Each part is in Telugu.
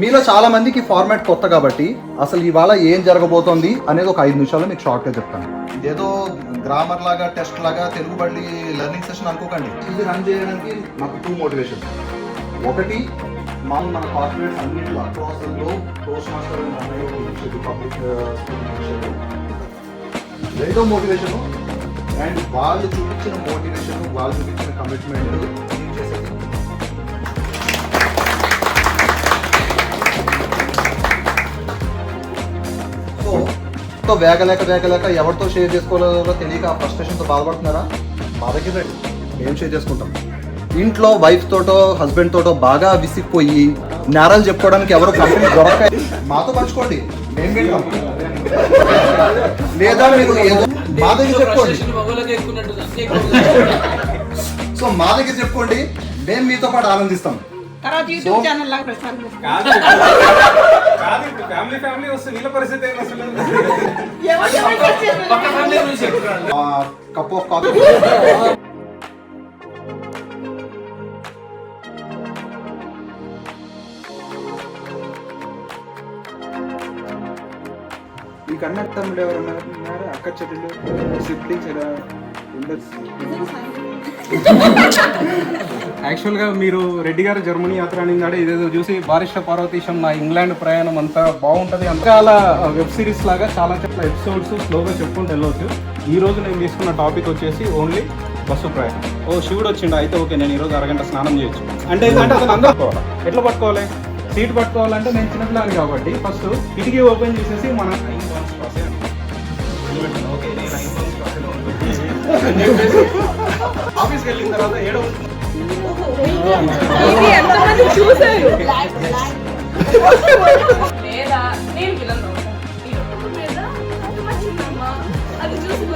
మీలో చాలా మందికి ఫార్మాట్ కొత్త కాబట్టి అసలు ఇవాళ ఏం జరగబోతోంది అనేది ఒక 5 నిమిషాల్లో మీకు షార్ట్గా చెప్తాను. ఇదేదో గ్రామర్ లాగా టెస్ట్ లాగా తెలుగు బడి లెర్నింగ్ సెషన్ అనుకోకండి. ఇది రన్ చేయడానికి నాకు 2 మోటివేషన్. ఒకటి, మన కార్పొరేట్స్ అన్నింటిలో across the globe toast master public రెండో మోటివేషన్, అండ్ వాళ్ళు చూపించిన మోటివేషన్, వాళ్ళు చూపించిన కమిట్మెంట్ చేసేది. సో వేగలేక ఎవరితో షేర్ చేసుకోవాలో తెలియక ఆ ఫ్రస్ట్రేషన్తో బాధపడుతున్నారా? బాధకి రండి, మేము షేర్ చేసుకుంటాం. ఇంట్లో వైఫ్ తోటో హస్బెండ్ తోటో బాగా విసిగిపోయి నేరాలు చెప్పుకోవడానికి ఎవరో కంపెనీ దొరక మాతో పంచుకోండి, మేము వింటాం. లేదా మీరు ఏదో మా దగ్గర చెప్పుకోండి. సో మా దగ్గర చెప్పుకోండి, మేము మీతో పాటు ఆనందిస్తాం. Cup of coffee. ఈ కన్నా తమ్ముడు ఎవరన్నారు? అక్క చెల్లెలు సిబ్లింగ్స్ ఎలా ఉండొచ్చు. యాక్చువల్గా మీరు రెడ్డి గారు జర్మనీ యాత్ర అనిందాడే ఇదేదో చూసి బారిష్ట పార్వతీశం నా ఇంగ్లాండ్ ప్రయాణం అంతా బాగుంటుంది, అంతా అలా వెబ్ సిరీస్ లాగా చాలా ఎపిసోడ్స్ స్లోగా చెప్పుకుంటూ వెళ్ళవచ్చు. ఈ రోజు నేను తీసుకున్న టాపిక్ వచ్చేసి ఓన్లీ బస్సు ప్రయాణం. ఓ శివుడు వచ్చిండు, అయితే ఓకే నేను ఈరోజు అరగంట స్నానం చేయొచ్చు అంటే ఏంటంటే అతను అందరూ పట్టుకోవాలి. ఎట్లా పట్టుకోవాలి? సీట్ పట్టుకోవాలంటే నేను చిన్నపిల్లని కాబట్టి ఫస్ట్ కిటికీ ఓపెన్ చేసేసి మన ఆఫీస్కి వెళ్ళిన తర్వాత ఏడో చూసారు అది చూసి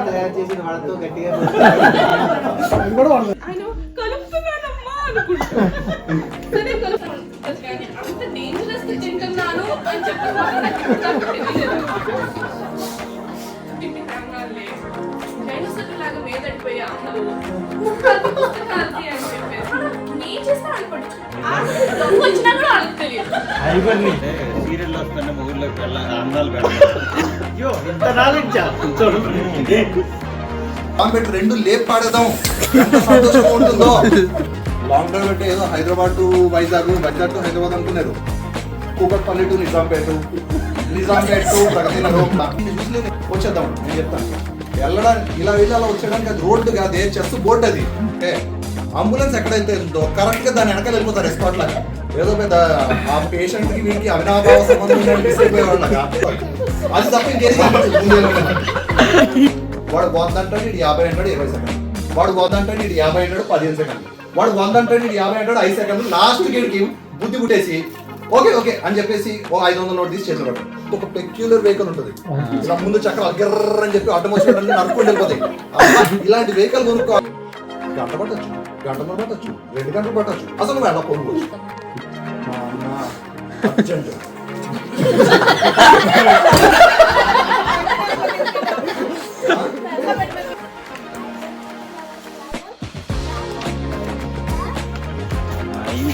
తయారు చేసిన వాళ్ళతో గట్టిగా సీరియల్ వస్తున్న ఊర్లోకి వెళ్ళాలి అందాలు రెండు లేపు పాడేద్దాం, ఎంత సంతోషంగా ఉంటుందో. లాంగ్ డ్రైవ్ అంటే ఏదో హైదరాబాద్ టు వైజాగ్, వైజాగ్ టు హైదరాబాద్ అనుకున్నారు. కూకట్పల్లి టు నిజాంపేట టు ప్రగతినగర్ వచ్చేద్దాం. నేను చెప్తాను, వెళ్ళడానికి ఇలా వెళ్ళి అలా వచ్చేయడానికి అది రోడ్డు కాదు, చెస్ బోర్డు అది. ఓకే, అంబులెన్స్ ఎక్కడైతే ఉందో కరెక్ట్ గా దాని వెనకాల వెళ్ళిపోతారు ఎస్పాట్ లాగా. ఏదో పెద్ద ఆ పేషెంట్ కి వీటికి అవినాభావ సంబంధం అయిపోయేవాళ్ళగా. అది తప్ప ఇంకేది వాడు 100 అంటాడు, ఇటు 50 అంటాడు 20 సెకండ్. వాడు 100 అంటాడు, ఇటు 50 అంటాడు 15 సెకండ్. వాడు 100 అంటాడు, ఇటు 50 అంటాడు 5 సెకండ్. లాస్ట్ గేట్కి బుద్ధి పుట్టేసి ఓకే ఓకే అని చెప్పేసి ఓ 500 నోట్ తీసి చేతులు పట్టాడు. ఒక పెక్యులర్ వెహికల్ ఉంటుంది, ఇలా ముందు చక్రాలు గిర్ర అని చెప్పి ఆటోమోషన్ నడుపుకుంటూ వెళ్ళిపోతాయి. ఇలాంటి వెహికల్ కొనుక్కోవాలి. గంట పట్టచ్చు, గంటన్నర పట్టచ్చు, 2 గంటలు పట్టచ్చు. అసలు నువ్వు ఎలా కొనుక్కోవచ్చు? మా అన్న అర్జెంట్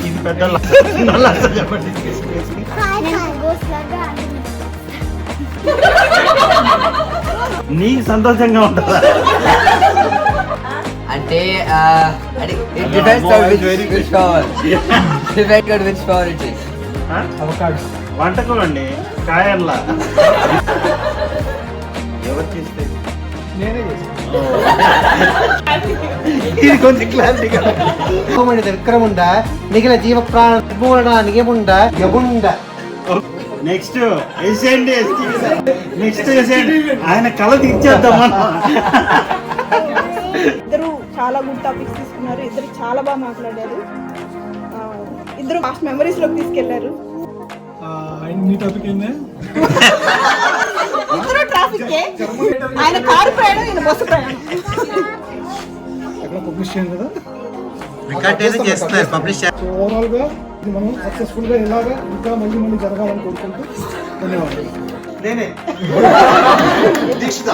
ఇది పెద్ద చెప్పండి. నీకు సంతోషంగా ఉంటుందా? అంటే వంటకం అండి, కాయల్లా. ఎవరు చేస్తే నేనే చేస్తాను. ఇది కొంచెం క్లారిటీగా విక్రముండ మిగిలిన జీవ ప్రాణ నియముండ యముండ. నెక్స్ట్ వేసేయండి, నెక్స్ట్ వేసేయండి. ఆయన కళ తీర్చేద్దామా? ఇద్దరు చాలా గుడ్ టాపిక్స్ తీసుకున్నారు, ఇద్దరు చాలా బాగా మాట్లాడారు, ఇద్దరు ఫాస్ట్ మెమరీస్ లోకి తీసుకెళ్లారు. ఇద్దరు ట్రాఫిక్, ఆయన కారు ప్రయాణం, ఈయన బస్సు ప్రయాణం. పబ్లిష్ చేయండి కదా, రికార్డ్ చేస్తున్నారు, పబ్లిష్ ఓవరాల్ గా ఇది మనం సక్సెస్ఫుల్గా ఇలాగా ఇంకా మళ్ళీ జరగాలని కోరుకుంటూ ధన్యవాదాలు. నేనే దీక్షిత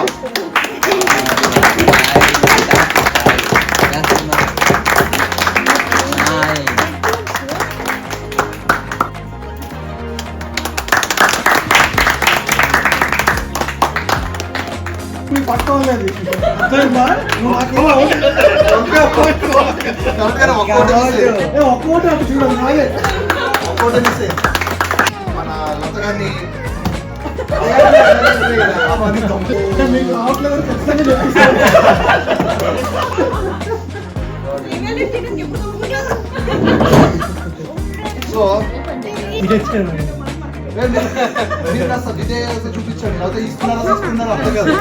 నువ్వు పట్టుకోలేదు అర్థమైందా? నువ్వు నాకు ఒక్క ఓటు అటు చూడాలి నాదే. మన లత గారిని అంటే మీకు రావట్లేదు ఖచ్చితంగా చెప్పిస్తాను. సో ఇది ఇచ్చేయండి. మీరు కాస్త విజయ్ చూపించండి లేకపోతే ఇస్తున్నారా తీసుకున్నారా అర్థం కాదు.